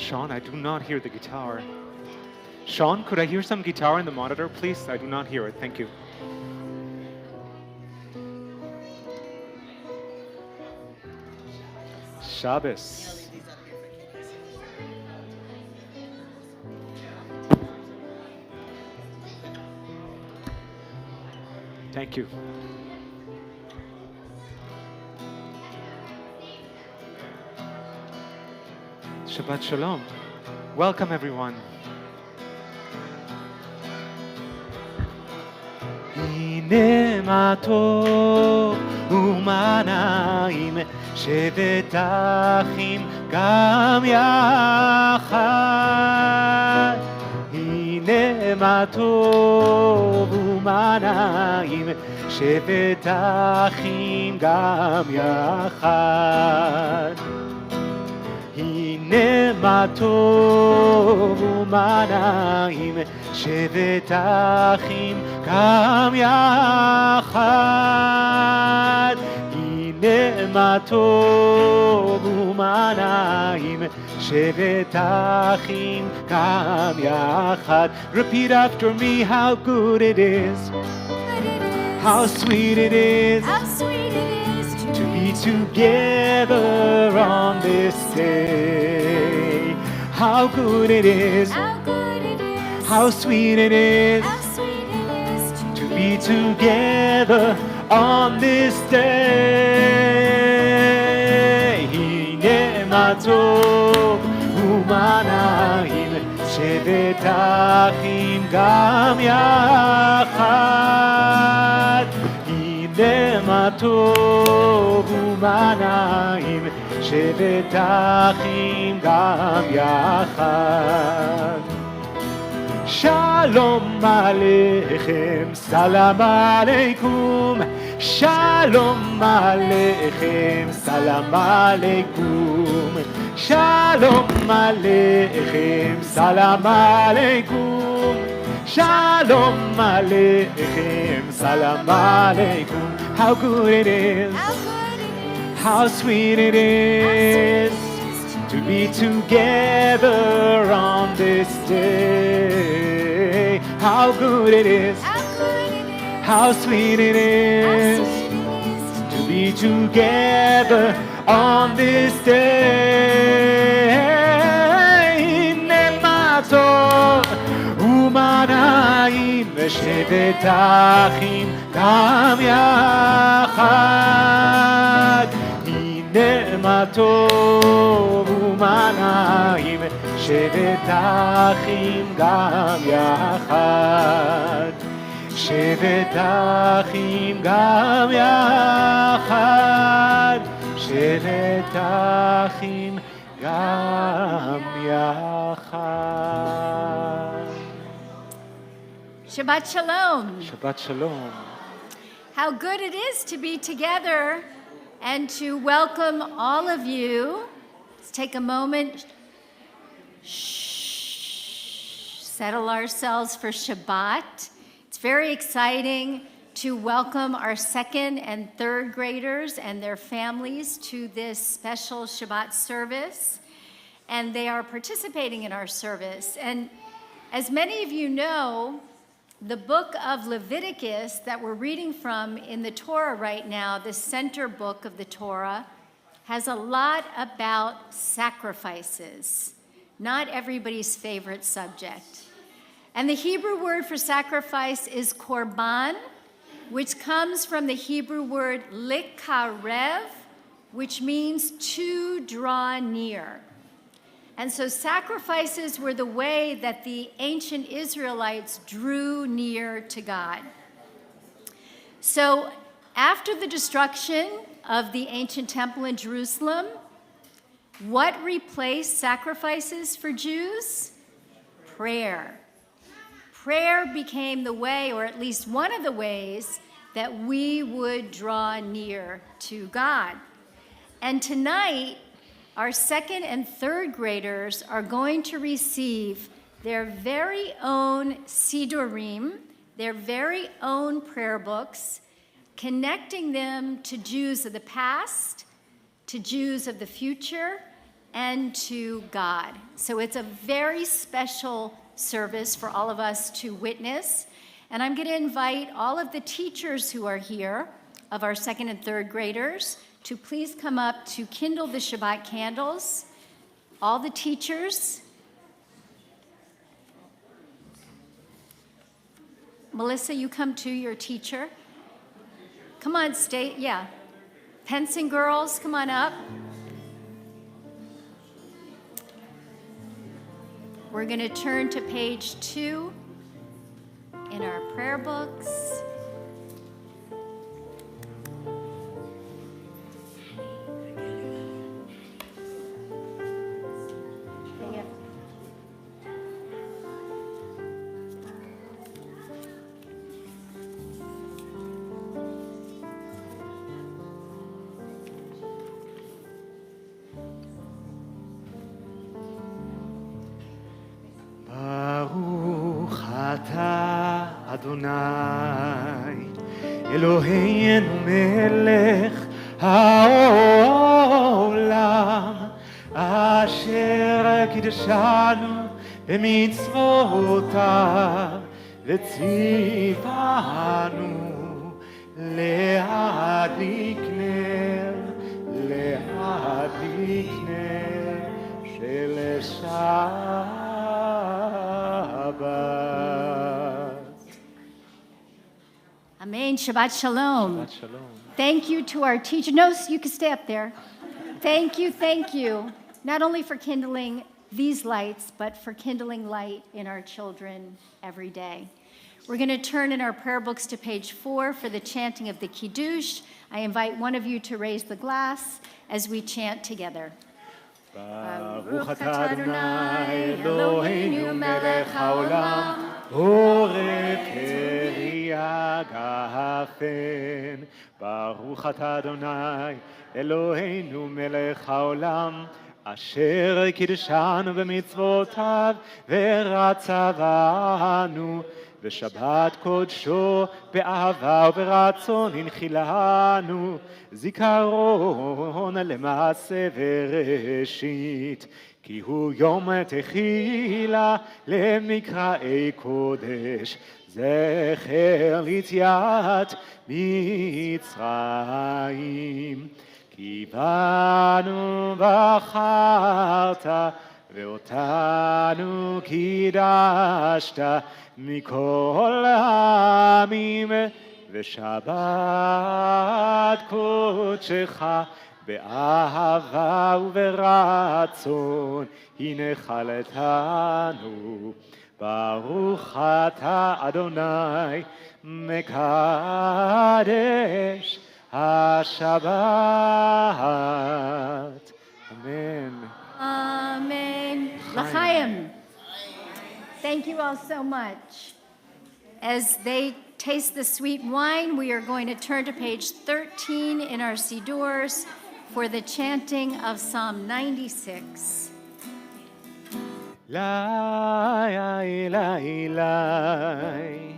Sean, I do not hear the guitar. Sean, could I hear some guitar in the monitor, please? I do not hear it. Thank you. Shabbos. Thank you. Shabbat Shalom. Welcome, everyone. הנה מה טוב ומה נעים שבת אחים גם יחד. הנה מה טוב ומה נעים שבת אחים גם יחד. הנה מה טוב ומה נעים שבת אחים גם יחד. הנה מה טוב ומה נעים שבת אחים גם יחד. Repeat after me, how good it is, how sweet it is, to be together on this day. How good it is, how sweet it is, to be together on this day. הנה מה טוב ומה נעים שבת אחים גם יחד. הנה מה טוב ומה נעים שבת אחים גם יחד. שלום עליכם, סלאם עליכום. שלום עליכם, סלאם עליכום. שלום עליכם, סלאם עליכום. Shalom Aleichem, Salam Aleikum. How good it is, how sweet it is, to be together on this day. How good it is, how sweet it is, to be together on this day. Nemato ומה נעים שבת אחים גם יחד. הנה מה טוב ומה נעים שבת אחים גם יחד. שבת אחים גם יחד. שבת אחים גם יחד. Shabbat Shalom. Shabbat Shalom. How good it is to be together and to welcome all of you. Let's take a moment, settle ourselves for Shabbat. It's very exciting to welcome our second and third graders and their families to this special Shabbat service. And they are participating in our service. And as many of you know, the book of Leviticus that we're reading from in the Torah right now, the center book of the Torah, has a lot about sacrifices, not everybody's favorite subject. And the Hebrew word for sacrifice is korban, which comes from the Hebrew word likarev, which means to draw near. And so sacrifices were the way that the ancient Israelites drew near to God. So after the destruction of the ancient temple in Jerusalem, what replaced sacrifices for Jews? Prayer. Prayer became the way, or at least one of the ways, that we would draw near to God. And tonight, our second and third graders are going to receive their very own Sidurim, their very own prayer books, connecting them to Jews of the past, to Jews of the future, and to God. So it's a very special service for all of us to witness. And I'm going to invite all of the teachers who are here, of our second and third graders, to please come up to kindle the Shabbat candles. All the teachers. Melissa, you come too, your teacher. Come on, stay, yeah. Penson girls, come on up. We're going to turn to page 2 in our prayer books. ברוך אתה אדוני אלוהינו מלך העולם אשר קידשנו במצוותיו וציוונו להדליק נר של שבת. Amen. Shabbat shalom. Shabbat shalom. Thank you to our teacher. No, you can stay up there. Thank you. Not only for kindling these lights, but for kindling light in our children every day. We're going to turn in our prayer books to page 4 for the chanting of the Kiddush. I invite one of you to raise the glass as we chant together. ברוך אתה אדוני אלוהינו מלך העולם בורא פרי הגפן. ברוך אתה אדוני אלוהינו מלך העולם אשר קידשנו במצוותיו ורצה בנו ושבת קודשו באהבה וברצון הנחילנו זיכרון למעשה וראשית כי הוא יום תחילה למקראי קודש זכר ליציאת מצרים כי בנו בחרת ואותנו קידשת מכל העמים ושבת קודשך באהבה וברצון הנחלתנו. ברוך אתה אדוני מקדש השבת. אמן. Amen. L'chaim. Thank you all so much. As they taste the sweet wine, we are going to turn to page 13 in our Sidurs for the chanting of Psalm 96. Lai, lai, lai, lai.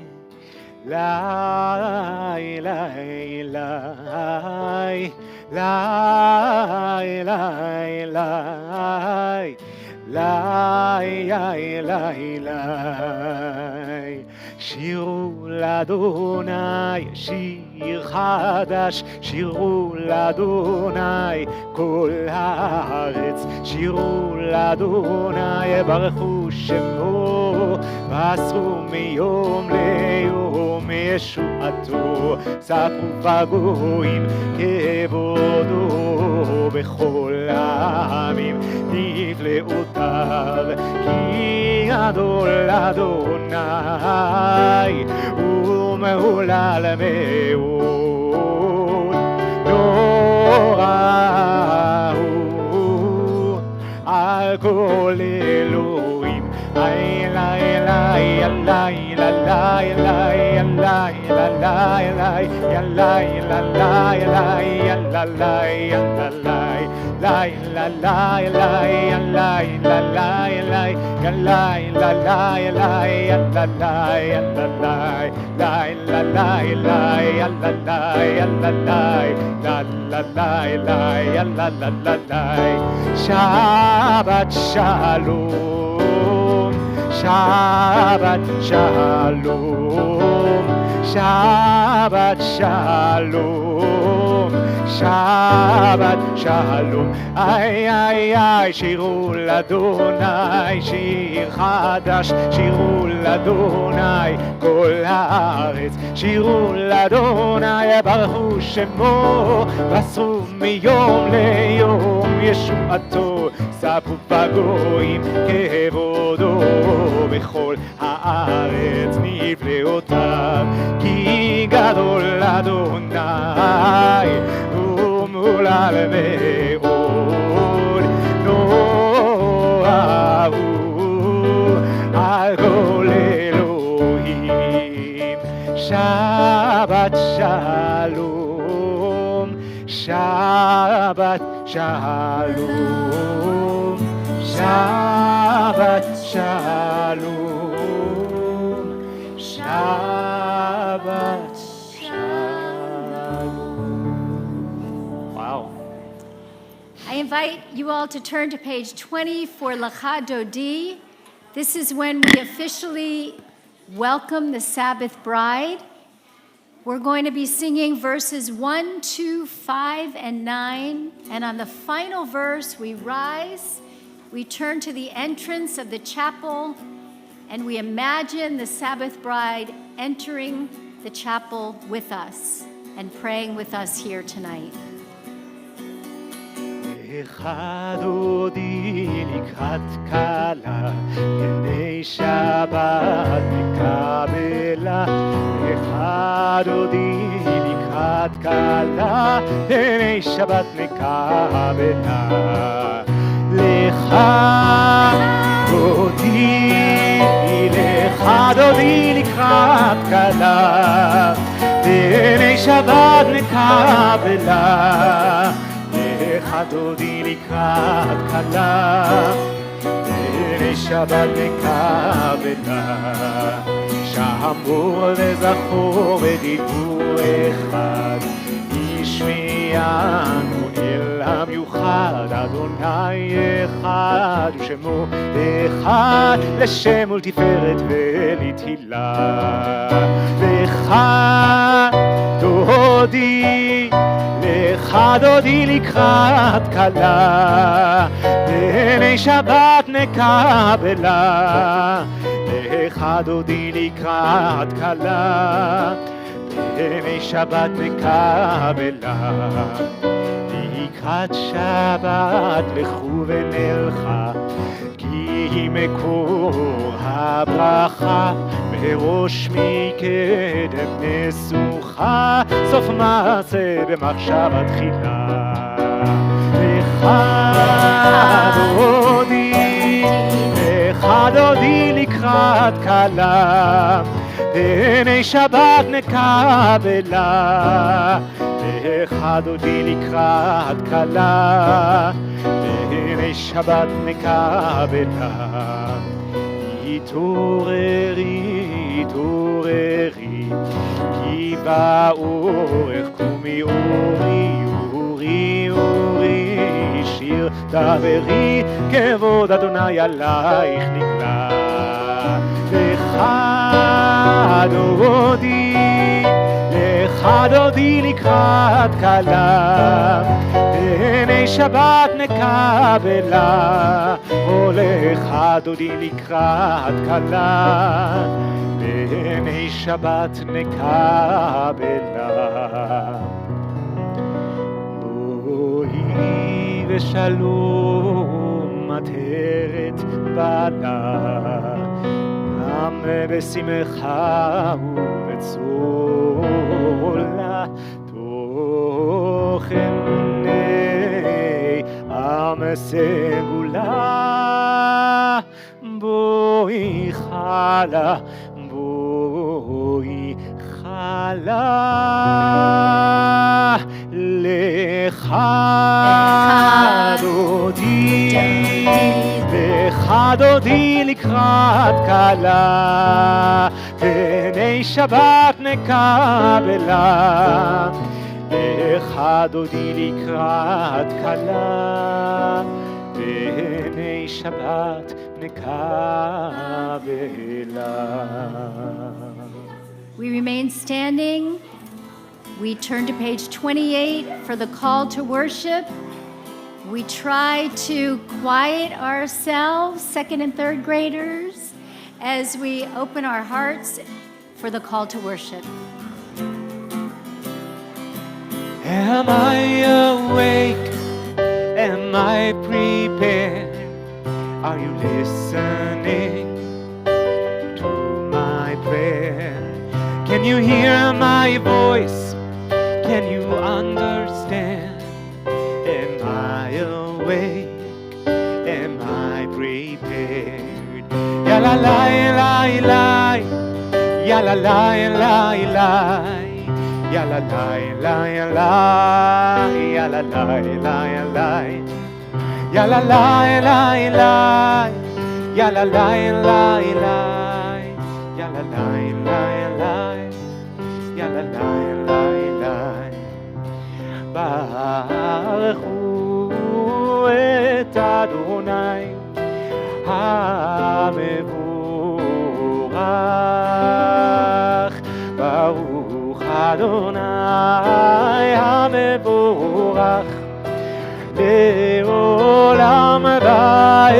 Lai, lai, lai. Lai, lai, lai. Lai, lai, lai, lai. שירו לאדוני שיר חדש, שירו לאדוני כל הארץ, שירו לאדוני ברכו שמו, ועשו מיום ליום ישועתו, ספרו בגויים כבודו בכל העמים נפלאותיו, כי גדול אדוני ומהולל מאוד, נורא הוא על כל אלוהים. איי איי איי איי איי איי איי איי איי lai la lai lai lai la lai lai la lai la lai lai la lai la lai lai la lai lai la lai la lai la la lai lai la la la lai Shabbat shalom Shabbat shalom Shabbat shalom Shabbat shalom ay ay ay שירו לאדוני שיר חדש שירו לאדוני כל הארץ שירו לאדוני ברכו שמו ועשו מיום ליום ישועתו ספו בגויים כבודו בכל הארץ נפלאותיו כי גדול אדוני ומהולל מאוד נאהבו על כל אלוהים שבת שלום שבת שלום שבת שלום שבת Wow. I invite you all to turn to page 20 for Lecha Dodi. This is when we officially welcome the Sabbath bride. We're going to be singing verses 1, 2, 5, and 9. And on the final verse, we rise, we turn to the entrance of the chapel, and we imagine the Sabbath bride entering the chapel with us and praying with us here tonight. אחד דודי לקראת כלה, כדי שבת נקבלה. אחד דודי לקראת כלה, כדי שבת נקבלה. לך דודי לקראת כלה, כדי שבת נקבלה. לך דודי לקראת כלה, כדי שבת נקבלה. שמור וזכור ודיבור אחד, השמיענו אל המיוחד, אדוני אחד ושמו אחד, לשם ולתפארת ולתהילה. לך דודי לך דודי לקראת כלה, פני שבת נקבלה. לך דודי לקראת כלה, פני שבת נקבלה. לקראת שבת לכו ונלכה, כי מקור הברכה בראש מקדם נסוכה, סוף מעשה במחשבה תחילה. לך דודי לקראת כלה, פני שבת נקבלה. לך דודי לקראת כלה, פני שבת נקבלה. התעוררי, התעוררי, כי באורך קומי אורי, אורי, אורי, שיר דברי, כבוד אדוני עלייך נגלה. לך דודי, לך דודי לקראת כלה, פני שבת נקבלה. לך דודי לקראת כלה, פני שבת נקבלה. בואי ושלום עטרת בנה, גם בשמחה ובצולה, תוך אמוני עם סגולה. בואי חלה, בואי חלה. לך דודי לקראת כלה, פני שבת נקבלה. לך דודי לקראת כלה, פני שבת נקבלה. We remain standing. We turn to page 28 for the call to worship. We try to quiet ourselves, second and third graders, as we open our hearts for the call to worship. Am I awake? Am I prepared? Are you listening to my prayer? Can you hear my voice? Can you understand? Am I awake? Am I prepared? Ya la la la la, ya la la la la, ya la la la la, ya la la la la, ya la la la la, ya la la la la, ya la la la la, ya la la la la. ברכו את אדוני המבורך, ברוך אדוני המבורך לעולם ועד,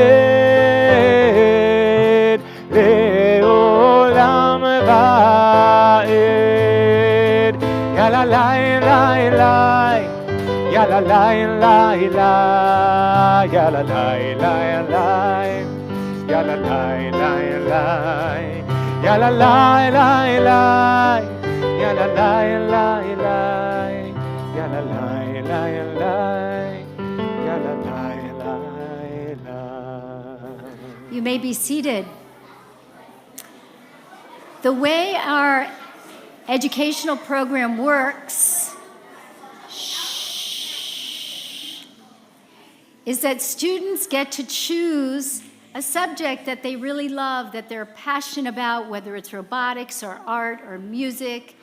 לעולם ועד. יאללה לילה לילה, yalla la la la, yalla la la la, yalla la la la, yalla la la la, yalla la la la, yalla la la la, yalla la la. You may be seated. The way our educational program works is that students get to choose a subject that they really love, that they're passionate about, whether it's robotics or art or music,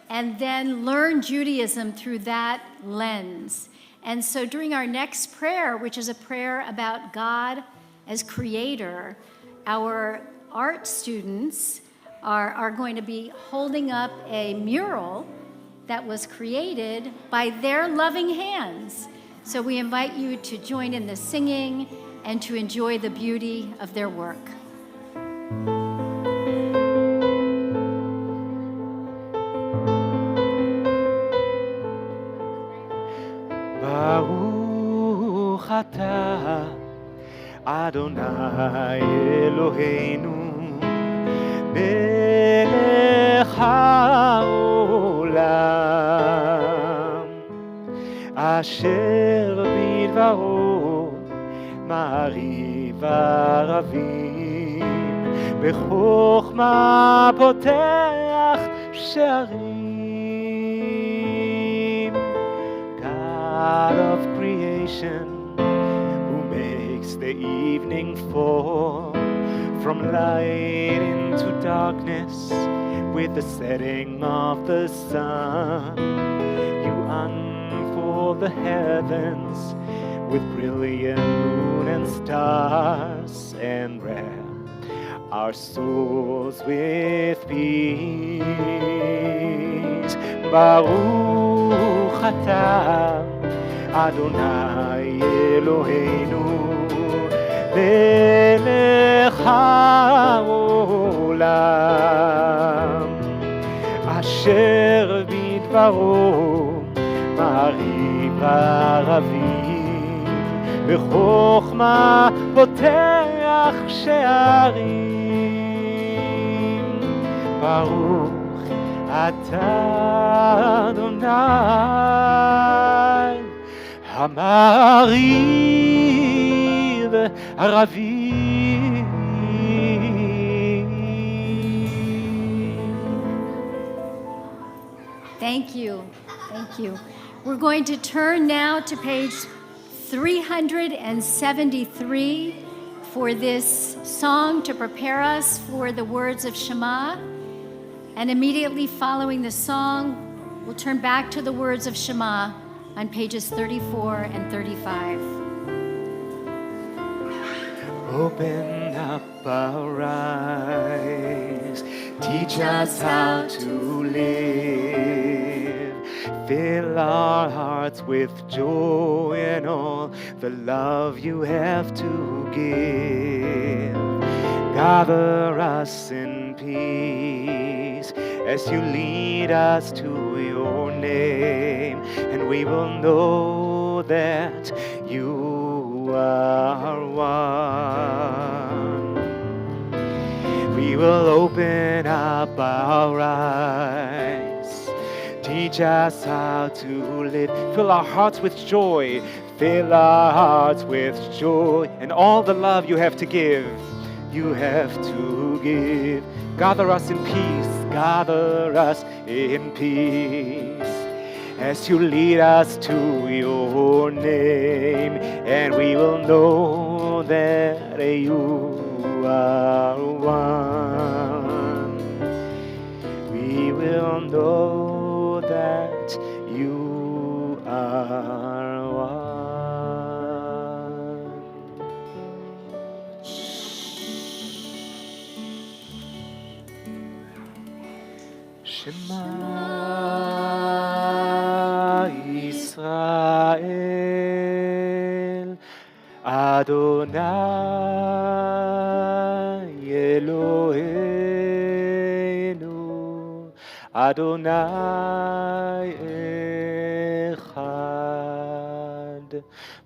and then learn Judaism through that lens. And so during our next prayer, which is a prayer about God as creator, our art students are going to be holding up a mural that was created by their loving hands. So we invite you to join in the singing and to enjoy the beauty of their work. Baruch atah Adonai Eloheinu melech haolam asher bidvaro מעריב ערבים בחוכמה פותח שערים. God of creation, who makes the evening fall from light into darkness with the setting of the sun, you unfold the heavens with brilliant moon and stars, and wrap our souls with peace. Baruch atah Adonai Eloheinu melech haolam asher bidvaro מעריב ערבים בחוכמה פותח שערים. ברוך אתה אדוני המעריב ערבים. Thank you. Thank you. We're going to turn now to page 373 for this song to prepare us for the words of Shema. And immediately following the song, we'll turn back to the words of Shema on pages 34 and 35. Open up our eyes, teach us how to live. Fill our hearts with joy and all the love you have to give. Gather us in peace as you lead us to your name, and we will know that you are one. We will open up our eyes, teach us how to live. Fill our hearts with joy, fill our hearts with joy, and all the love you have to give. You have to give. Gather us in peace, gather us in peace, as you lead us to your name, and we will know that you are one. We will know that you are one. Shema Yisrael, Adonai Eloheinu, Adonai Echad,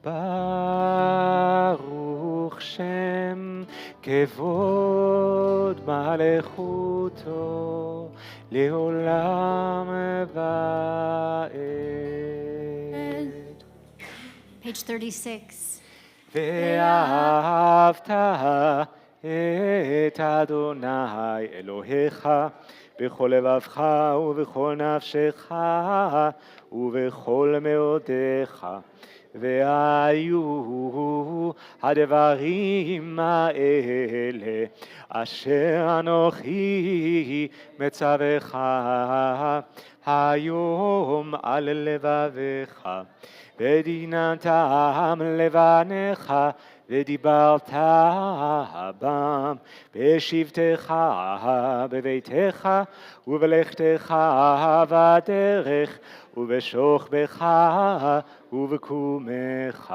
Baruch Shem Kevod Malechuto Leolam Va'ed. Page 36. ואהבת את אדוני אלוהיך בכל לבבך ובכל נפשך ובכל מאודיך. והיו הדברים האלה אשר אנוכי מצווך היום על לבביך, ודינתם לבניך ודיברת בם בשבתך בביתך ובלכתך בדרך ובשוכבך ובקומך,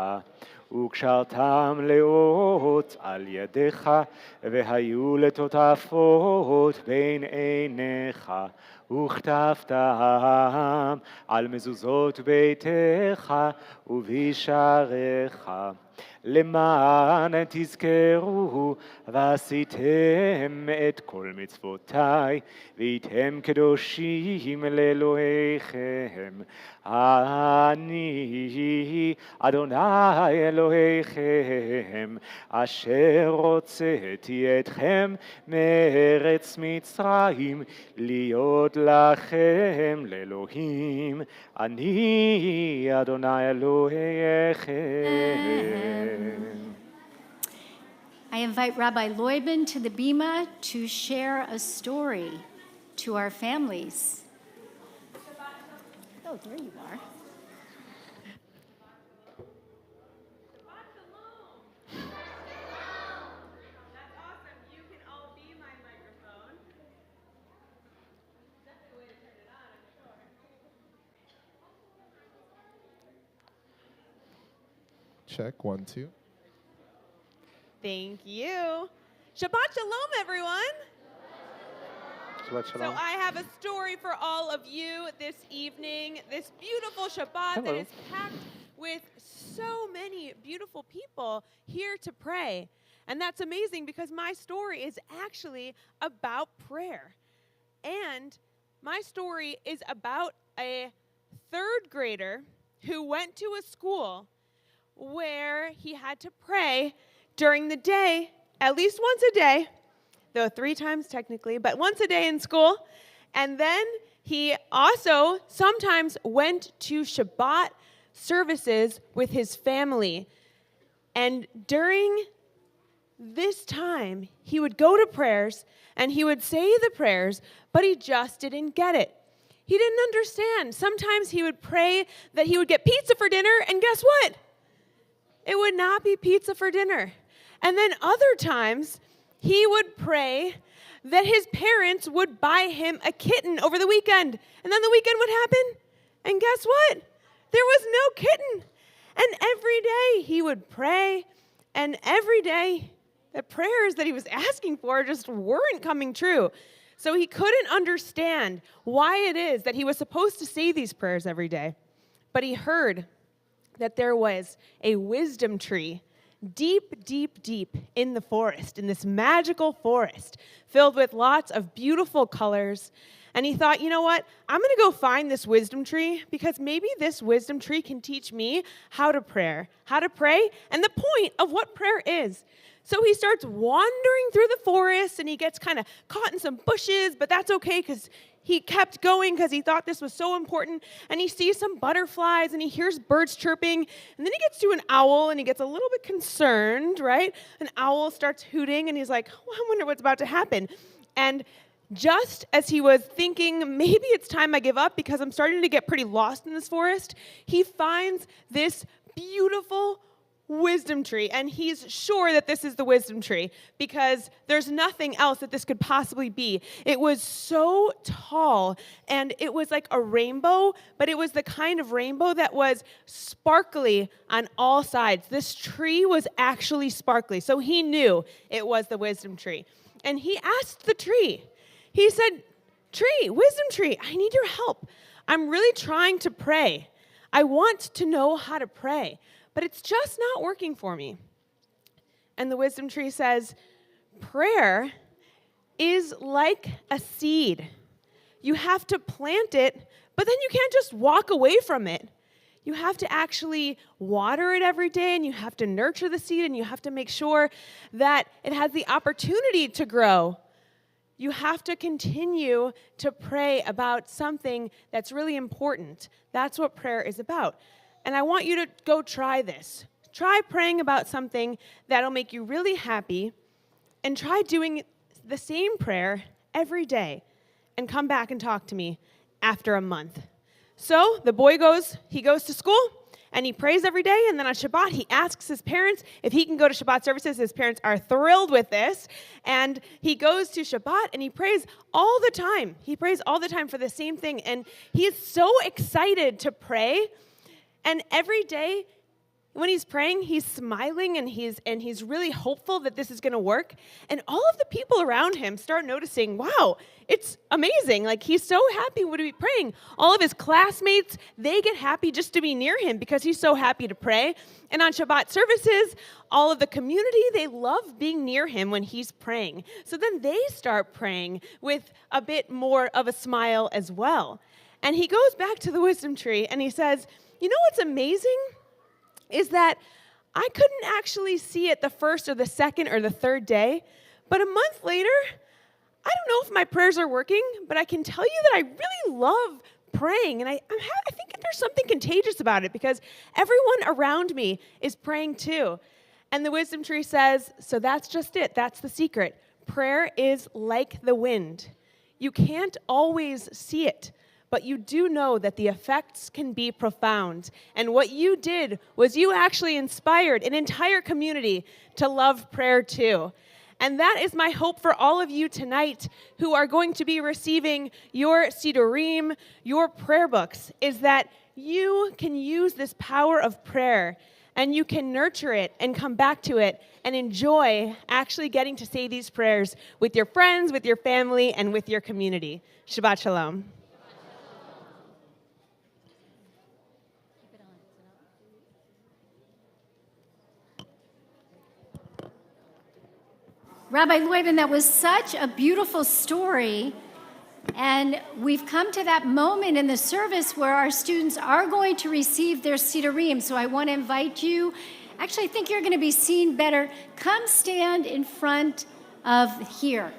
וקשרתם לאות על ידיך והיו לטוטפות בין עיניך, וכתבתם על מזוזות ביתך ובשעריך, למען תזכרו ועשיתם את כל מצוותיי והייתם קדושים לאלוהיכם. אני אדוני אלוהיכם אשר הוצאתי אתכם מארץ מצרים להיות לכם לאלוהים. אני אדוני אלוהיכם. I invite Rabbi Loibin to the bima to share a story to our families. Oh, there you are. That's awesome. You can all be my microphone. That's the way to turn it on, I'm sure. Check, 1, 2. Thank you. Shabbat Shalom, everyone. Shabbat So shalom. I have a story for all of you this evening, this beautiful Shabbat that Hello. is packed with so many beautiful people here to pray. And that's amazing because my story is actually about prayer. And my story is about a third grader who went to a school where he had to pray during the day, at least once a day, though 3 times technically, but once a day in school. And then he also sometimes went to Shabbat services with his family. And during this time he would go to prayers and he would say the prayers, but he just didn't get it. He didn't understand. Sometimes he would pray that he would get pizza for dinner, and guess what? It would not be pizza for dinner. And then other times, he would pray that his parents would buy him a kitten over the weekend. And then the weekend would happen, and guess what? There was no kitten. And every day he would pray, and every day the prayers that he was asking for just weren't coming true. So he couldn't understand why it is that he was supposed to say these prayers every day. But he heard that there was a wisdom tree deep, deep, deep in the forest, in this magical forest filled with lots of beautiful colors. And he thought, you know what? I'm going to go find this wisdom tree because maybe this wisdom tree can teach me how to pray, and the point of what prayer is. So he starts wandering through the forest, and he gets kind of caught in some bushes, but that's okay because he kept going because he thought this was so important. And he sees some butterflies, and he hears birds chirping, and then he gets to an owl, and he gets a little bit concerned, right? An owl starts hooting, and he's like, oh, I wonder what's about to happen. And just as he was thinking, maybe it's time I give up because I'm starting to get pretty lost in this forest, he finds this beautiful wisdom tree, and he's sure that this is the wisdom tree because there's nothing else that this could possibly be. It was so tall, and it was like a rainbow, but it was the kind of rainbow that was sparkly on all sides. This tree was actually sparkly, so he knew it was the wisdom tree. And he asked the tree, he said, "Tree, wisdom tree, I need your help. I'm really trying to pray. I want to know how to pray, but it's just not working for me." And the wisdom tree says, prayer is like a seed. You have to plant it, but then you can't just walk away from it. You have to actually water it every day, and you have to nurture the seed, and you have to make sure that it has the opportunity to grow. You have to continue to pray about something that's really important. That's what prayer is about. And I want you to go try this. Try praying about something that'll make you really happy, and try doing the same prayer every day, and come back and talk to me after a month. So the boy goes to school, and he prays every day, and then on Shabbat, he asks his parents if he can go to Shabbat services. His parents are thrilled with this, and he goes to Shabbat, and he prays all the time. He prays all the time for the same thing, and he is so excited to pray. And every day when he's praying, he's smiling, and he's really hopeful that this is going to work. And all of the people around him start noticing, wow, it's amazing. Like, he's so happy to be praying. All of his classmates, they get happy just to be near him because he's so happy to pray. And on Shabbat services, all of the community, they love being near him when he's praying. So then they start praying with a bit more of a smile as well. And he goes back to the wisdom tree, and he says, you know what's amazing is that I couldn't actually see it the first or the second or the third day, but a month later, I don't know if my prayers are working, but I can tell you that I really love praying, and I think there's something contagious about it because everyone around me is praying too. And the wisdom tree says, so that's just it. That's the secret. Prayer is like the wind. You can't always see it, but you do know that the effects can be profound. And what you did was you actually inspired an entire community to love prayer too. And that is my hope for all of you tonight who are going to be receiving your Sidurim, your prayer books, is that you can use this power of prayer, and you can nurture it and come back to it and enjoy actually getting to say these prayers with your friends, with your family, and with your community. Shabbat Shalom. Rabbi Leuven, that was such a beautiful story. And we've come to that moment in the service where our students are going to receive their Sidurim. So I want to invite you, actually I think you're going to be seen better. Come stand in front of here.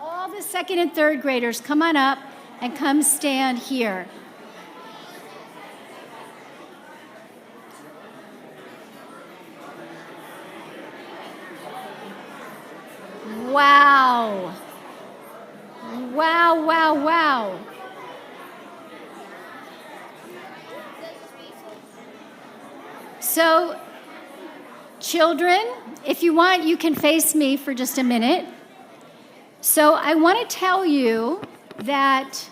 All the second and third graders, come on up and come stand here. Wow. Wow, wow, wow. So, children, if you want, you can face me for just a minute. So, I want to tell you that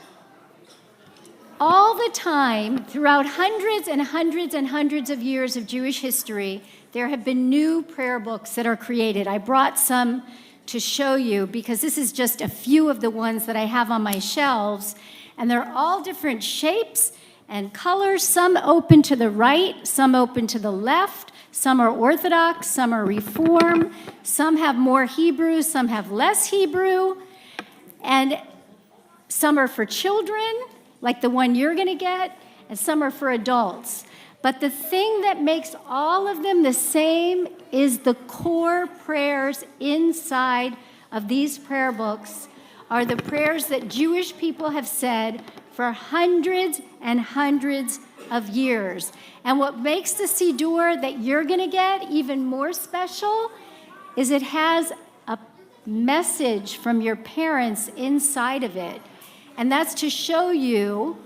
all the time, throughout hundreds and hundreds and hundreds of years of Jewish history, there have been new prayer books that are created. I brought some to show you because this is just a few of the ones that I have on my shelves, and they're all different shapes and colors. Some open to the right, some open to the left, some are Orthodox, some are Reform, some have more Hebrew, some have less Hebrew, and some are for children, like the one you're going to get, and some are for adults. But the thing that makes all of them the same is the core prayers inside of these prayer books are the prayers that Jewish people have said for hundreds and hundreds of years. And what makes the Siddur that you're going to get even more special is it has a message from your parents inside of it. And that's to show you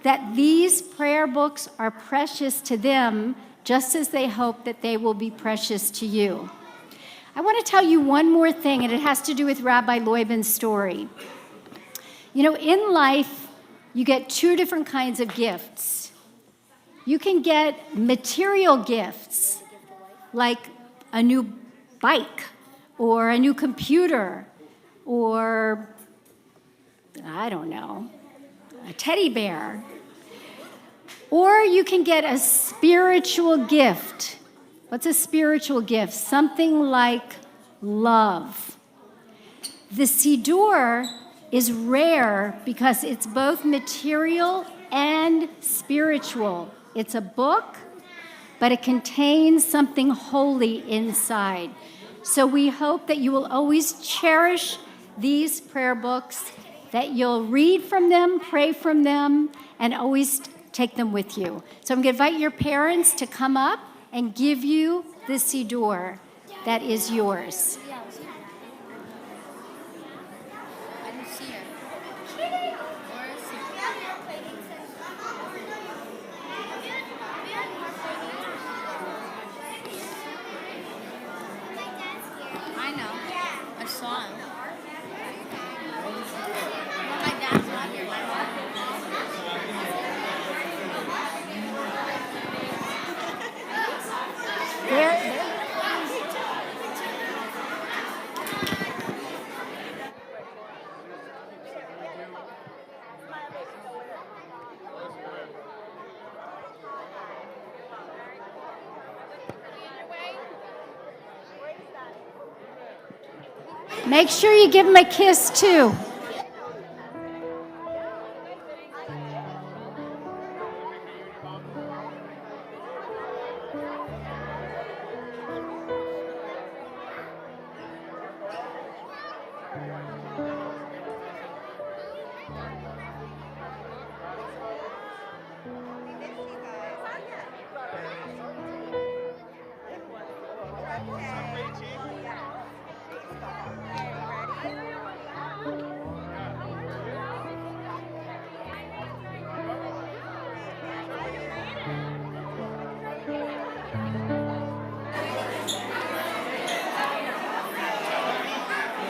that these prayer books are precious to them, just as they hope that they will be precious to you. I want to tell you one more thing, and it has to do with Rabbi Loibin's story. You know, in life, you get two different kinds of gifts. You can get material gifts, like a new bike, or a new computer, or, I don't know, a teddy bear. Or you can get a spiritual gift. What's a spiritual gift? Something like love. The Siddur is rare because it's both material and spiritual. It's a book, but it contains something holy inside. So we hope that you will always cherish these prayer books, that you'll read from them, pray from them, and always take them with you. So I'm going to invite your parents to come up and give you the Siddur that is yours. I know. I saw him. My dad's not here. My mom. Make sure you give them a kiss, too.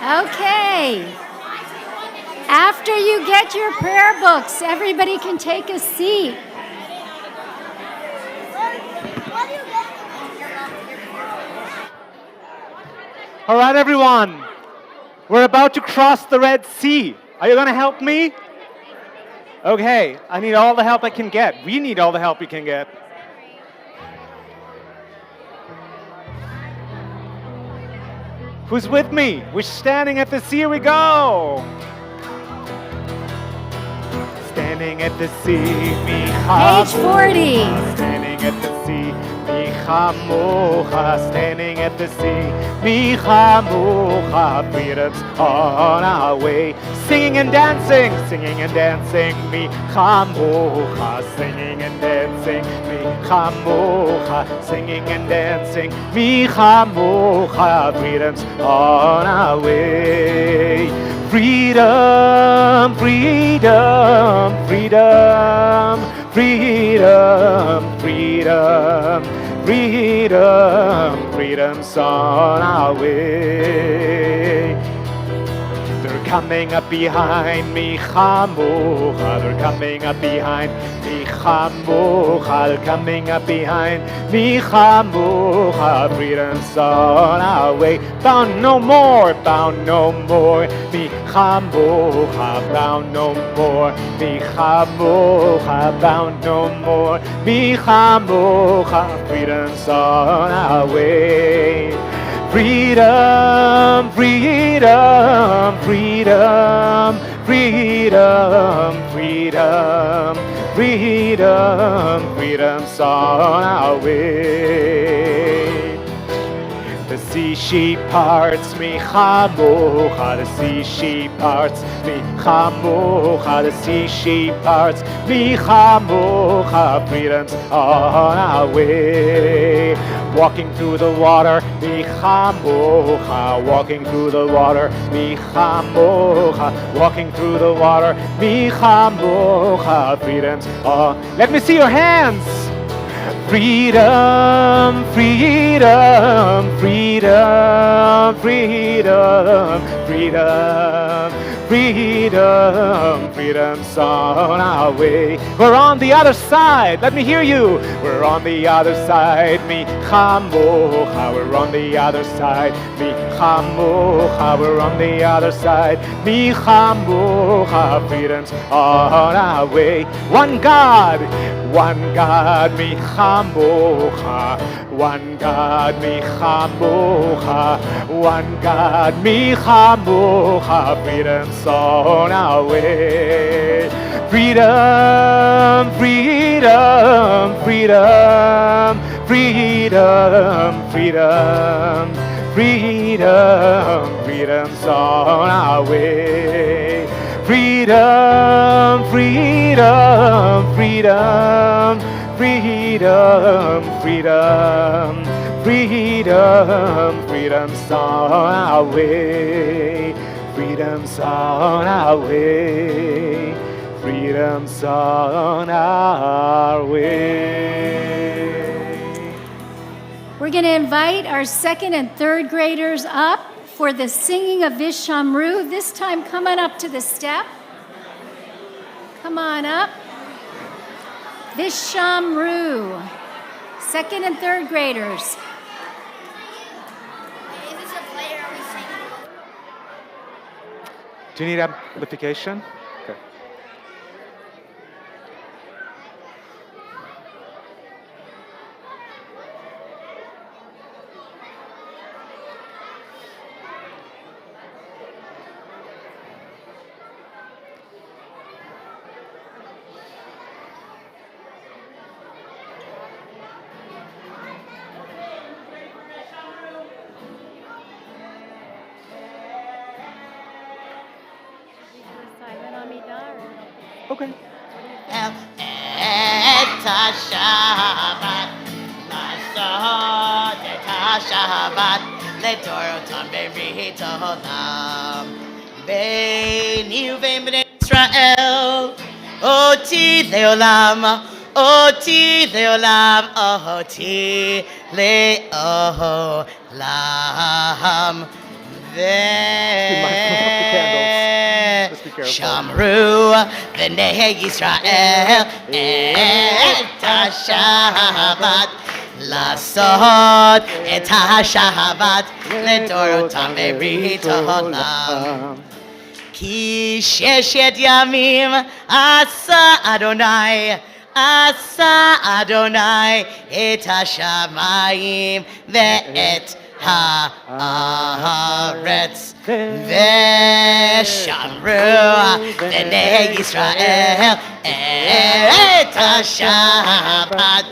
Okay. After you get your prayer books, everybody can take a seat. All right, everyone. We're about to cross the Red Sea. Are you going to help me? Okay, I need all the help I can get. We need all the help we can get. Who's with me? We're standing at the sea. Here we go. Standing at the sea. Page 40. Standing at the sea. chamocha, standing at the sea. Mi chamocha, freedom's on our way. Singing and dancing, mi chamocha, singing and dancing, mi chamocha, singing and dancing, mi chamocha, freedom's on our way. Freedom, freedom, freedom, freedom, freedom, freedom, freedom's on our way. They're coming up behind me, chamocha. They're coming up behind me, chamocha. They're coming up behind me, chamocha. Freedom's on our way. Bound no more, bound no more. Me chamocha, bound no more. Me chamocha, bound no more. Me chamocha. Freedom's on our way. Freedom, freedom, freedom, freedom, freedom, freedom, freedom's on our way. The sea she parts, mi chamocha. The sea she parts, mi chamocha. The sea she parts, mi chamocha. Freedom's on our way. Walking through the water, mi chamocha. Walking through the water, mi chamocha. Walking through the water, mi chamocha. Freedom's on. Let me see your hands. Freedom, freedom, freedom, freedom, freedom, freedom, freedom's on our way. We're on the other side. Let me hear you. We're on the other side. Mi chamocha. We're on the other side. Mi chamocha. We're on the other side. Mi chamocha. Freedom's on our way. One God. One God, mi chamocha. One God, mi chamocha. One God, mi chamocha. Freedom's on our way. Freedom, freedom, freedom, freedom, freedom, freedom, freedom's on our way. Freedom, freedom, freedom, freedom, freedom, freedom, freedom's on our way. Freedom's on our way. Freedom's on our way. We're going to invite our second and third graders up for the singing of Vishamru. This time, come on up to the step. Come on up. Vishamru. Second and third graders. Is this a play or are we singing? Do you need amplification? Okay. Okay. את השבת, לעשות את השבת, לדורותם בברית עולם. ביני ובין בני ישראל, אותי לעולם, אותי לעולם, אותי לעולם. שמרו בני ישראל את השבת, לעשות את השבת לדורותם בברית העולם. כי ששת ימים עשה אדוני, עשה אדוני את השמיים ואת הארץ. ושמרו בני ישראל את השבת,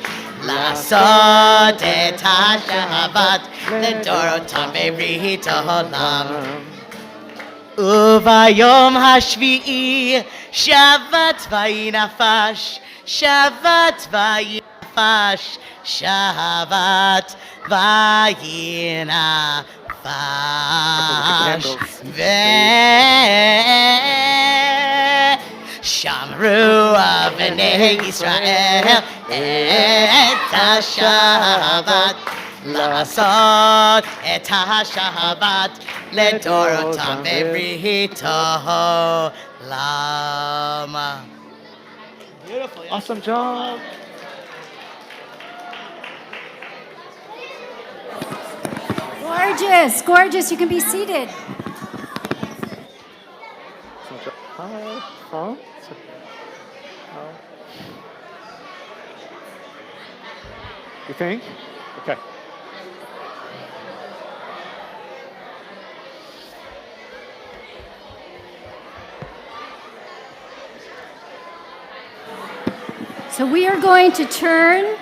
לעשות את השבת לדורותם בברית העולם. וביום השביעי שבת ויהי נפש, שבת ויהי נפש, שבת ויהי נפש. ושמרו בני ישראל את השבת, לעשות את השבת לדורותם בברית העולם. Awesome job. Gorgeous, gorgeous. You can be seated. You think? Okay. So we are going to turn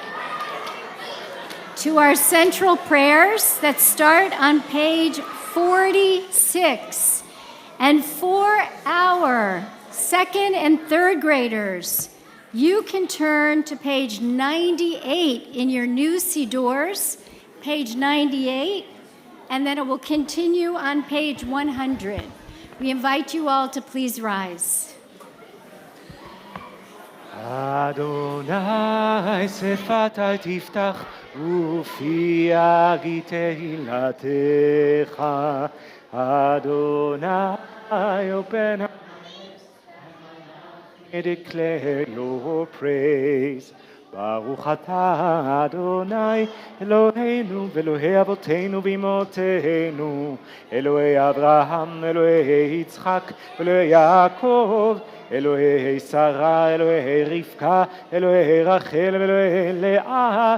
to our central prayers that start on page 46. And for our second and third graders, you can turn to page 98 in your new Sidors, page 98, and then it will continue on page 100. We invite you all to please rise. Adonai שפתי תפתח ופי יגיד תהילתך. Adonai open our and declare your praise. ברוך אתה אדוני אלוהינו ואלוהי אבותינו ואמותינו, אלוהי אברהם, אלוהי יצחק ואלוהי יעקב, אלוהי שרה, אלוהי רבקה, אלוהי רחל ואלוהי לאה,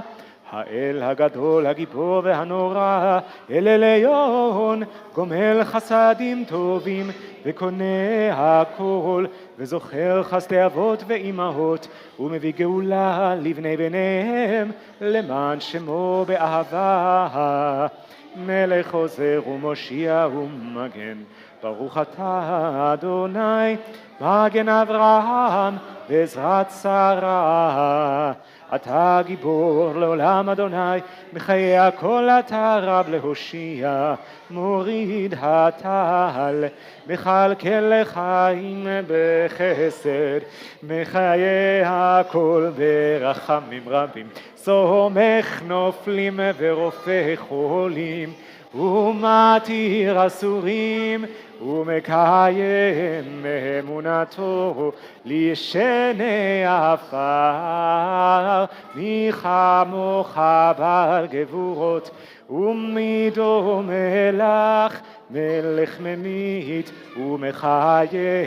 האל הגדול, הגיבור והנורא, אל עליון, גומל חסדים טובים וקונה הכל, וזוכר חסדי אבות ואימהות, ומביא גאולה לבני בניהם, למען שמו באהבה. מלך עוזר ומושיע ומגן, ברוך אתה אדוני, מגן אברהם בעזרת שרה. אתה גיבור לעולם אדוני, מחיי הכל אתה רב להושיע, מוריד הטל, מכלכל לחיים בחסד, מחיי הכל ברחמים רבים, סומך נופלים ורופא חולים, ומתיר אסורים, ומקיים אמונתו לישני עפר. מי כמוך בעל גבורות ומידו מלך, מלך ממית ומחיה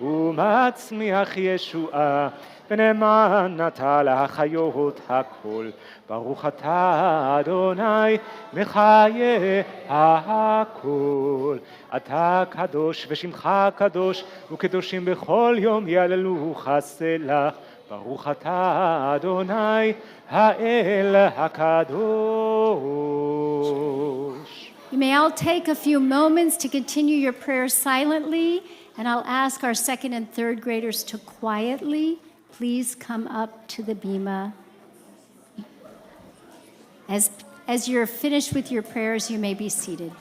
ומצמיח ישועה, ונאמן אתה להחיות הכל. ברוך אתה אדוני מחיה הכל. אתה קדוש ושמך קדוש, וקדושים בכל יום יהללוך סלח. ברוך אתה אדוני האל הקדוש. You may all take a few moments to continue your prayers silently, and I'll ask our second and third graders to quietly please come up to the bima. As you're finished with your prayers, you may be seated.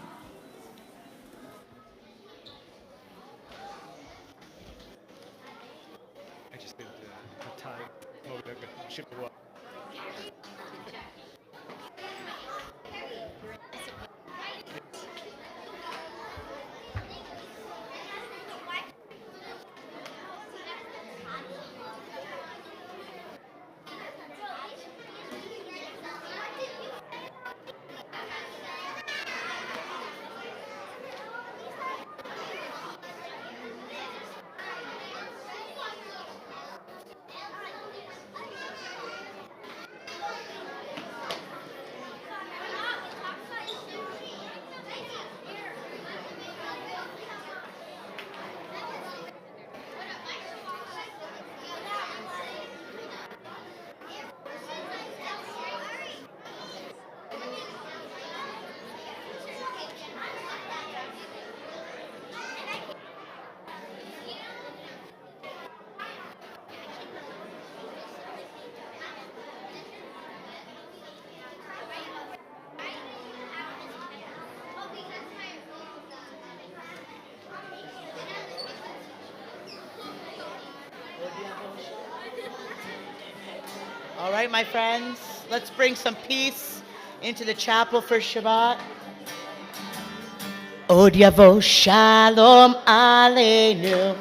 I just did the tie. Shift the right, my friends? Let's bring some peace into the chapel for Shabbat. Od yavo shalom aleinu.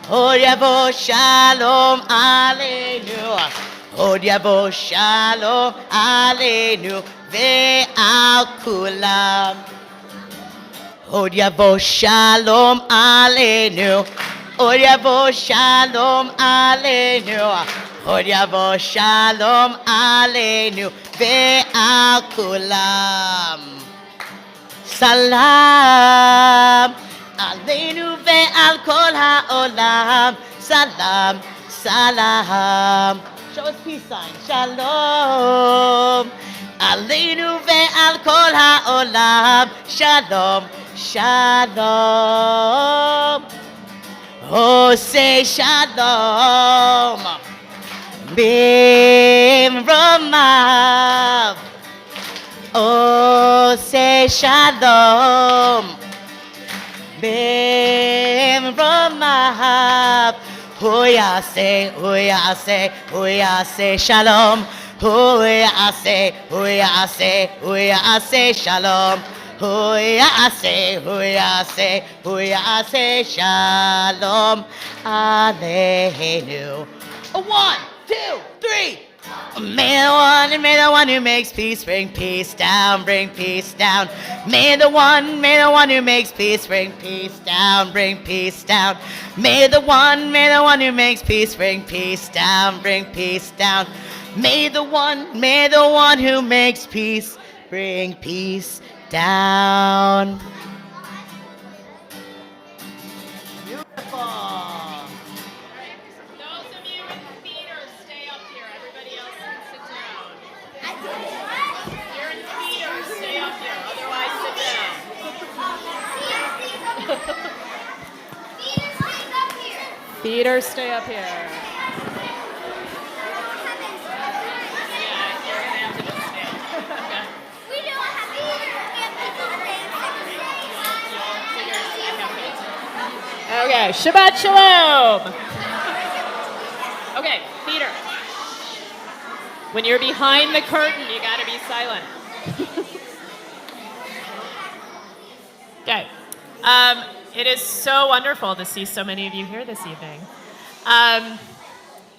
Od yavo shalom aleinu. Od yavo shalom aleinu ve'al kulam. Od yavo shalom aleinu. Od yavo shalom aleinu. Od yavo shalom aleinu ve'al kulam. Salam aleinu ve'al kol ha'olam. Salam, salam. Show us peace sign. Shalom aleinu ve'al kol ha'olam. Shalom, shalom. Oh, say shalom. Bimromav. Oh, say shalom. Bimromav. Huyase, huyase, huyase shalom. Huyase, huyase, huyase shalom. Huyase, huyase, huyase shalom. Aleinu. 1, 2, 3. May the one who makes peace bring peace down, bring peace down. May the one who makes peace bring peace down, bring peace down. May the one who makes peace bring peace down, bring peace down. May the one who makes peace bring peace down. Beautiful. Those of you in theater, stay up here. Everybody else can sit down. You're in theater, stay up here. Otherwise, sit down. Theater, stay up here. Yeah, you're gonna have to just stand. Okay. We don't have Okay, Shabbat Shalom. Okay, theater. When you're behind the curtain, you gotta be silent. Okay. It is so wonderful to see so many of you here this evening.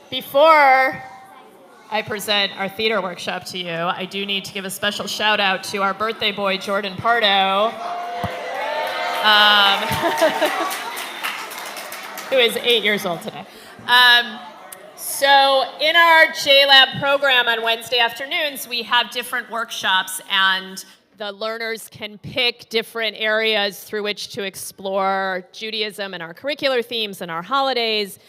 Before I present our theater workshop to you, I do need to give a special shout out to our birthday boy, Jordan Pardo, who is 8 years old today. So in our JLab program on Wednesday afternoons, we have different workshops, and the learners can pick different areas through which to explore Judaism and our curricular themes and our holidays.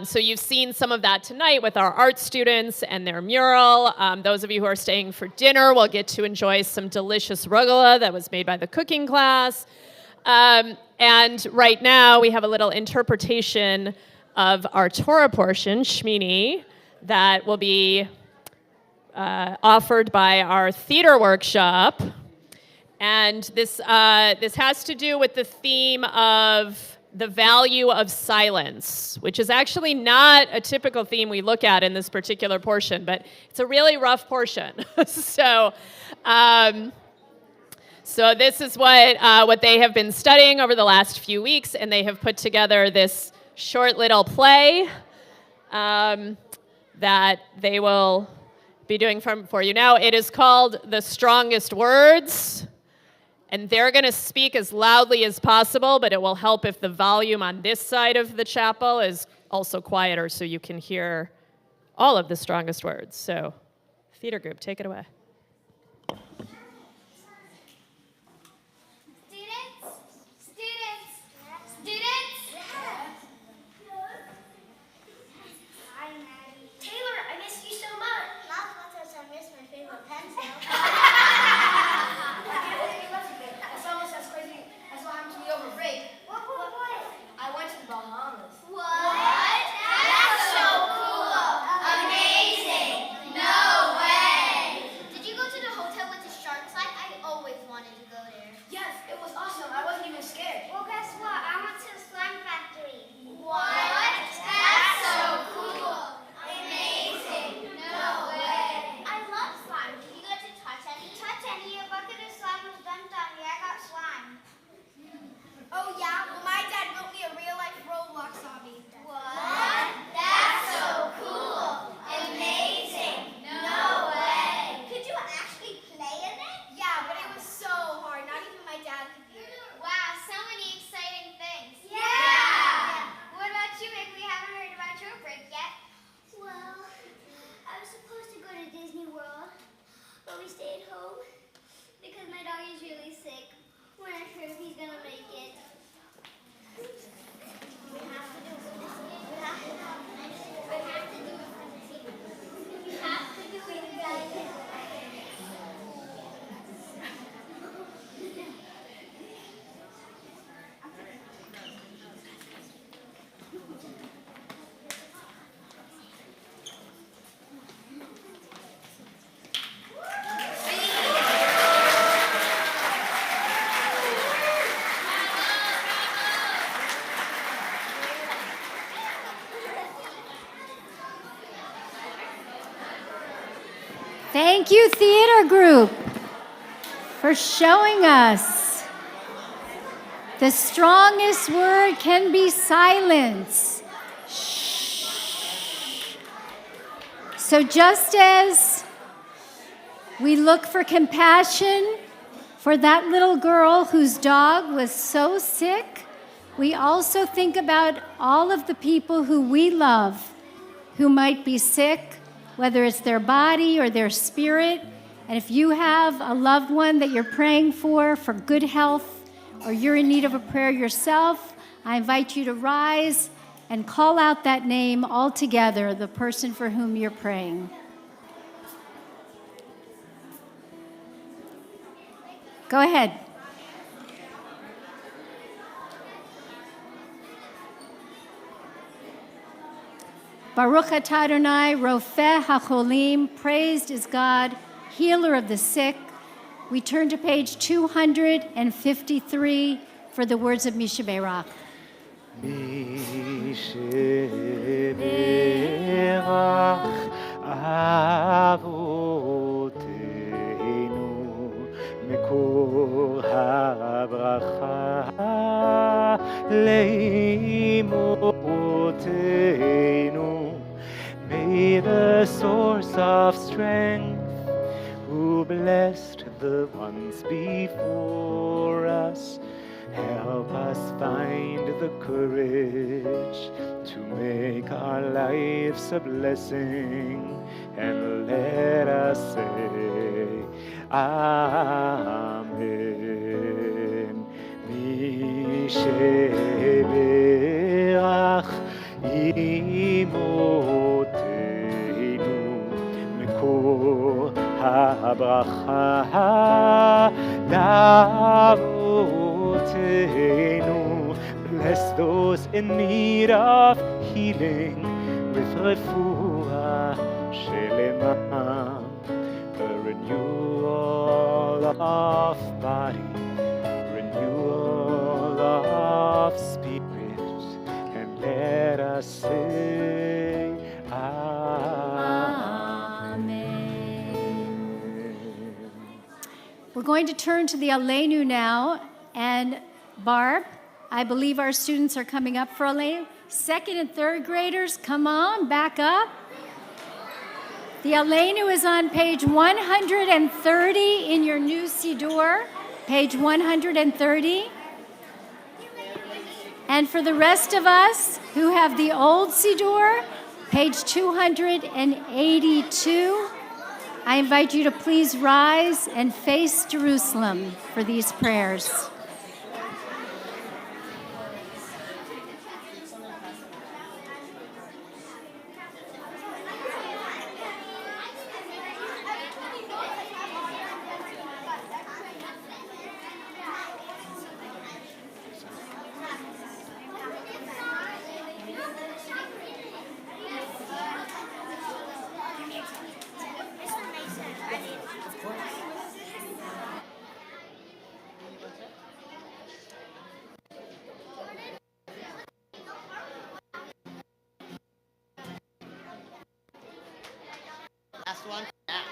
So you've seen some of that tonight with our art students and their mural. Those of you who are staying for dinner will get to enjoy some delicious rugelach that was made by the cooking class. And right now we have a little interpretation of our Torah portion, Shmini, that will be offered by our theater workshop. And this has to do with the theme of the value of silence, which is actually not a typical theme we look at in this particular portion, but it's a really rough portion. So this is what they have been studying over the last few weeks, and they have put together this short little play that they will be doing for you now. It is called The Strongest Words, and they're going to speak as loudly as possible, but it will help if the volume on this side of the chapel is also quieter so you can hear all of the strongest words. So, theater group, take it away. That's so cool! Amazing! No way! Did to Disney World, but we stayed home because my dog is really sick. We're not sure if he's gonna make it. We have to do it for this game. We have to do it for the team. We have to do it, guys. Thank you, theater group, for showing us the strongest word can be silence. Shh. So just as we look for compassion for that little girl whose dog was so sick, we also think about all of the people who we love who might be sick, whether it's their body or their spirit. And if you have a loved one that you're praying for good health, or you're in need of a prayer yourself, I invite you to rise and call out that name all together, the person for whom you're praying. Go ahead. Baruch atah Adonai, Rofeh HaCholim, praised is God, healer of the sick. We turn to page 253 for the words of Misha Berach. Misheberach Avotenu Mekor HaBracha Leimotenu. May the source of strength who blessed the ones before us help us find the courage to make our lives a blessing, and let us say Amen. Misheberach imotenu mekor habracha lavotenu. Bless those in need of healing with refuah shelema, the renewal of body, renewal of spirit, and let us say Amen. We're going to turn to the Aleinu now, and Barb, I believe our students are coming up for Aleinu. Second and third graders, come on, back up. The Aleinu is on page 130 in your new Siddur, page 130. And for the rest of us who have the old Siddur, page 282, I invite you to please rise and face Jerusalem for these prayers. Last one. Now.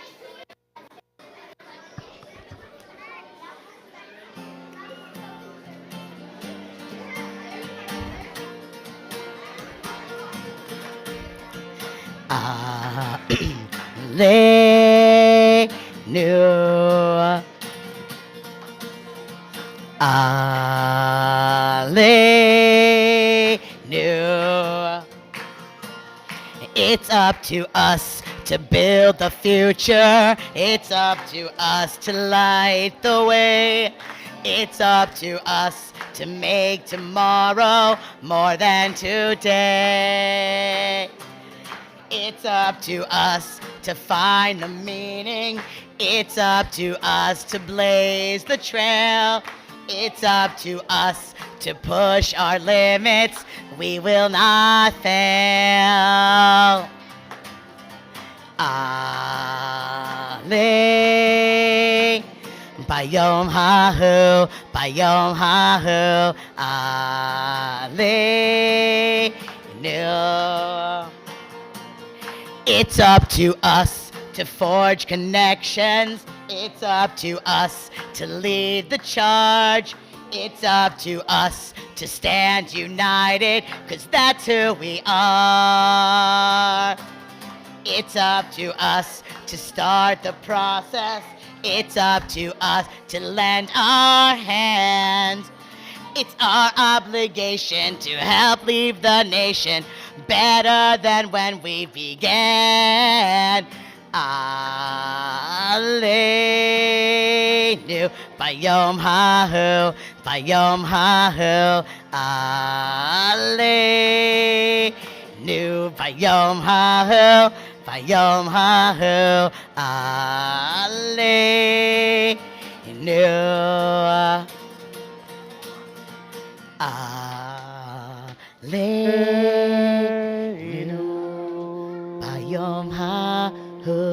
Aleinu. Aleinu. It's up to us to build the future. It's up to us to light the way. It's up to us to make tomorrow more than today. It's up to us to find the meaning. It's up to us to blaze the trail. It's up to us to push our limits. We will not fail. Ale, bayom hahu, bayom hahu, ale, no. It's up to us to forge connections. It's up to us to lead the charge. It's up to us to stand united, 'cause that's who we are. It's up to us to start the process. It's up to us to lend our hands. It's our obligation to help leave the nation better than when we began. Aleinu, bayom hahu, bayom hahu. Aleinu, bayom hahu, bayom hahu. Aleinu. Aleinu, bayom hahu.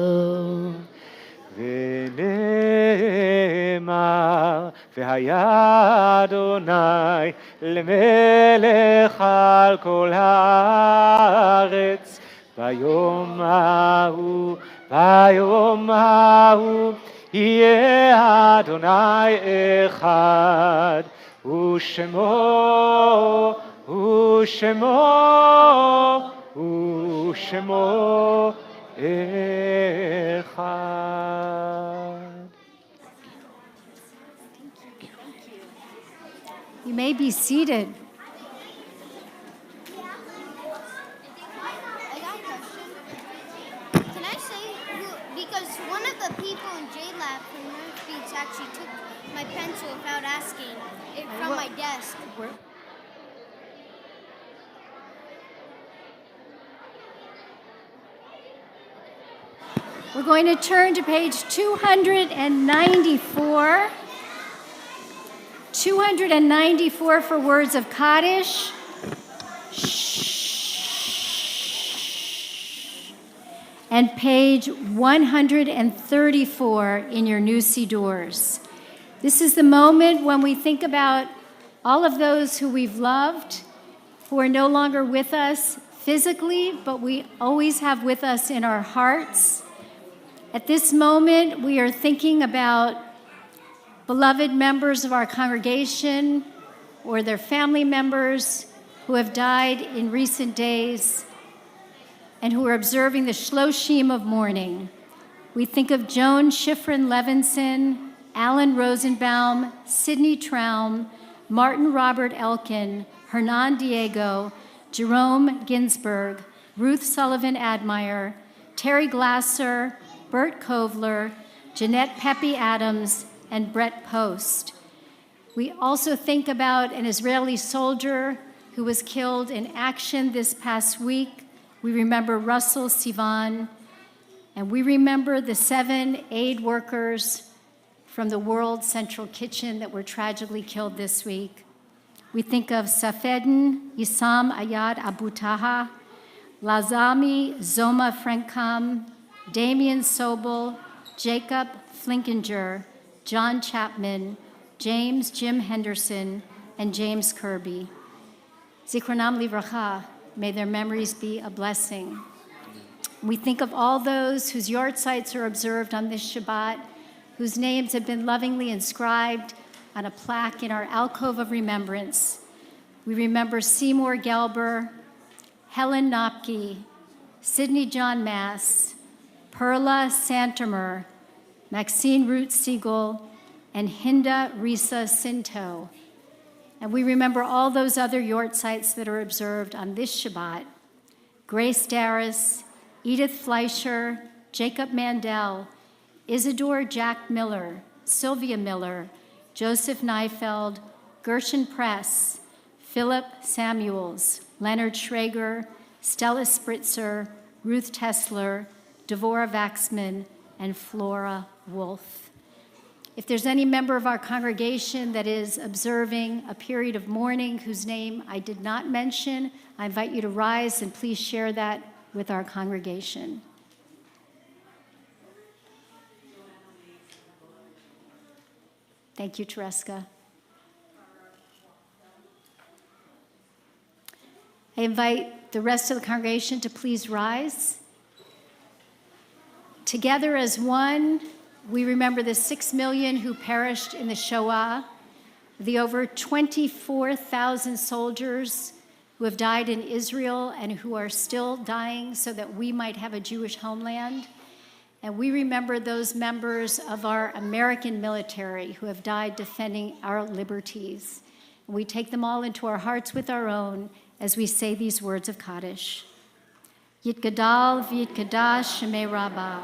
ונאמר, והיה אדוני למלך על כל הארץ, ביום ההוא, ביום ההוא, יהיה אדוני אחד, ושמו, ושמו, ושמו אחד. You may be seated. I got a question. Can I say who, because one of the people in JLab from North Beach actually took my pencil without asking it from my desk. We're going to turn to page 294. 294 for words of Kaddish. And page 134 in your new Sidurs. This is the moment when we think about all of those who we've loved, who are no longer with us physically, but we always have with us in our hearts. At this moment, we are thinking about beloved members of our congregation or their family members who have died in recent days and who are observing the Shloshim of mourning. We think of Joan Schifrin Levinson, Alan Rosenbaum, Sidney Traum, Martin Robert Elkin, Hernan Diego, Jerome Ginsburg, Ruth Sullivan Admire, Terry Glasser, Bert Kovler, Jeanette Pepe Adams, and Brett Post. We also think about an Israeli soldier who was killed in action this past week. We remember Russell Sivan, and we remember the 7 aid workers from the World Central Kitchen that were tragically killed this week. We think of Safedin Issam Ayad Abu Taha, Lazami Zoma Frankam, Damian Sobel, Jacob Flinkinger, John Chapman, James Jim Henderson, and James Kirby. Zichronam livracha, may their memories be a blessing. We think of all those whose yard sites are observed on this Shabbat, whose names have been lovingly inscribed on a plaque in our alcove of remembrance. We remember Seymour Gelber, Helen Nopke, Sidney John Mass, Perla Santomer, Maxine Root Siegel, and Hinda Risa Sinto. And we remember all those other yort sites that are observed on this Shabbat. Grace Darris, Edith Fleischer, Jacob Mandel, Isidore Jack Miller, Sylvia Miller, Joseph Neifeld, Gershon Press, Philip Samuels, Leonard Schrager, Stella Spritzer, Ruth Tessler, Devorah Vaxman, and Flora Wolf. If there's any member of our congregation that is observing a period of mourning whose name I did not mention, I invite you to rise and please share that with our congregation. Thank you, Tereska. I invite the rest of the congregation to please rise. Together as one, we remember the 6 million who perished in the Shoah, the over 24,000 soldiers who have died in Israel and who are still dying so that we might have a Jewish homeland. And we remember those members of our American military who have died defending our liberties. And we take them all into our hearts with our own as we say these words of Kaddish. Yitgadal v'yitgadash shemei Rabbah,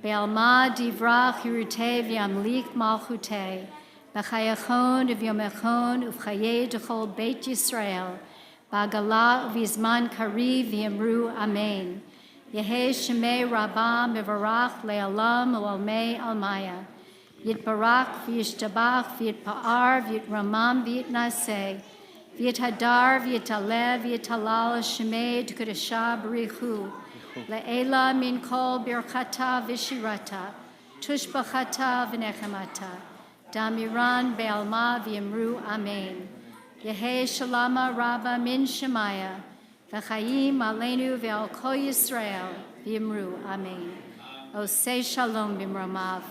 be'alma divrach yiruteh v'yamlik malchuteh, b'chayachon v'yomechon uv'chayei d'chol Beit Yisrael, ba'gala v'izman kariv v'yamru amen. Yehei shemei Rabbah mevarach le'alam u'almei almaya. Yitbarach v'yishtabach v'yitpa'ar v'yitramam v'yitnaseh. V'yithadar v'yitalev v'yitalal shemei d'kudesha b'richu. Le'ela min kol birchata v'shirata. Tushbachata v'nechemata. Damiran be'alma v'yamru amen. Yehei shalama rabba min shemaya. V'chayim aleinu ve'al kol Yisrael v'yamru amen. Oseh shalom b'mramav.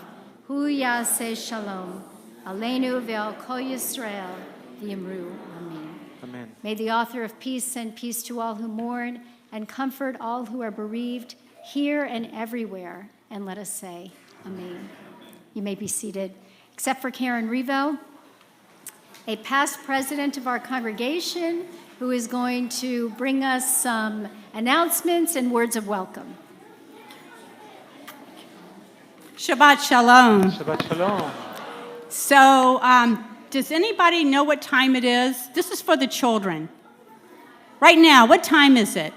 Hu yaseh shalom. Aleinu ve'al kol Yisrael v'yamru amen. Amen. May the author of peace send peace to all who mourn and comfort all who are bereaved here and everywhere. And let us say, amen. You may be seated. Except for Karen Revo, a past president of our congregation who is going to bring us some announcements and words of welcome. Shabbat Shalom. Shabbat Shalom. So, does anybody know what time it is? This is for the children. Right now, what time is it?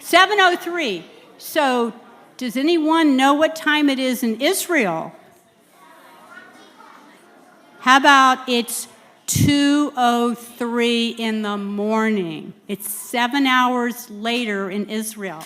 7:03. So, does anyone know what time it is in Israel? How about it's 2:03 in the morning? It's 7 hours later in Israel.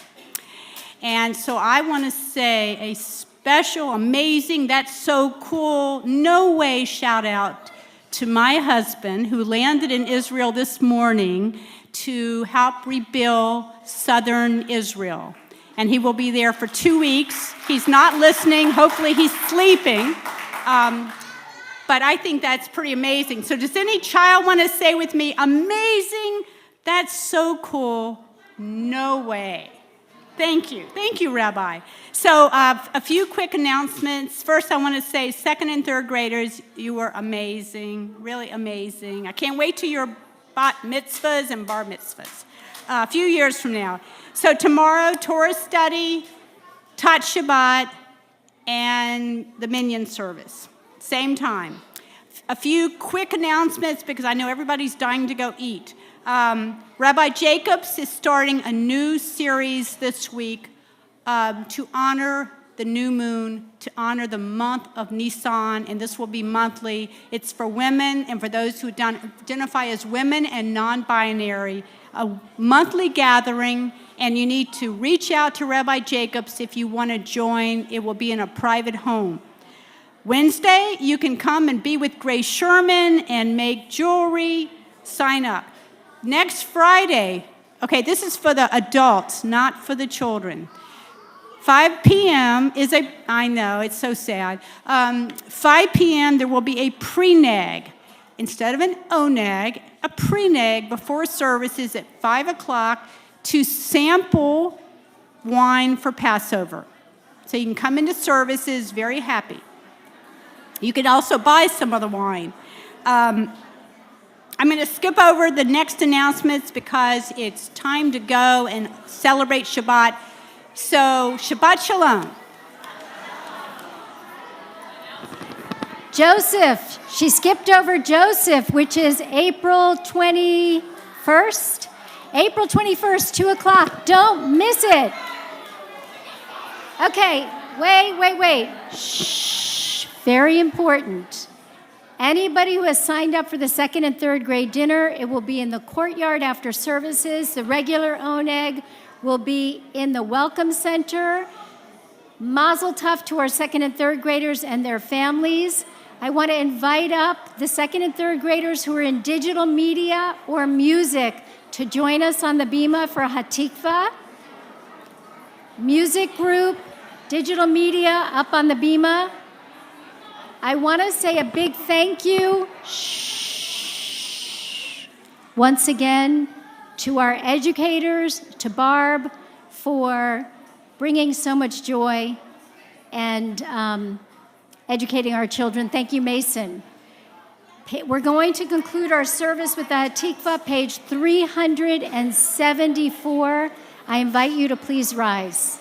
And so I want to say a special, amazing, that's so cool, no way shout out to my husband who landed in Israel this morning to help rebuild southern Israel. And he will be there for 2 weeks. He's not listening. Hopefully he's sleeping. But I think that's pretty amazing. So does any child want to say with me, amazing, that's so cool, no way. Thank you. Thank you, Rabbi. So a few quick announcements. First, I want to say second and third graders, you were amazing, really amazing. I can't wait till your bat mitzvahs and bar mitzvahs a few years from now. So tomorrow, Torah study, Tat Shabbat, and the Minyan service. Same time. A few quick announcements because I know everybody's dying to go eat. Rabbi Jacobs is starting a new series this week to honor the new moon, to honor the month of Nisan, and this will be monthly. It's for women and for those who identify as women and non-binary, a monthly gathering, and you need to reach out to Rabbi Jacobs if you want to join. It will be in a private home. Wednesday, you can come and be with Grace Sherman and make jewelry, sign up. Next Friday, okay, this is for the adults, not for the children. 5 p.m. I know, it's so sad. 5 p.m. there will be a pre-nag. Instead of an onag, a pre-nag before services at 5 o'clock to sample wine for Passover. So you can come into services very happy. You can also buy some of the wine. I'm going to skip over the next announcements because it's time to go and celebrate Shabbat. So, Shabbat Shalom. Joseph, she skipped over Joseph, which is April 21st. April 21st, 2 o'clock. Don't miss it. Okay, wait. Shh, very important. Anybody who has signed up for the 2nd and 3rd grade dinner, it will be in the courtyard after services. The regular oneg will be in the Welcome Center. Mazel tov to our 2nd and 3rd graders and their families. I want to invite up the 2nd and 3rd graders who are in digital media or music to join us on the bima for Hatikva. Music group, digital media up on the bima. I want to say a big thank you, once again, to our educators, to Barb, for bringing so much joy and educating our children. Thank you, Mason. We're going to conclude our service with the Hatikva, page 374. I invite you to please rise.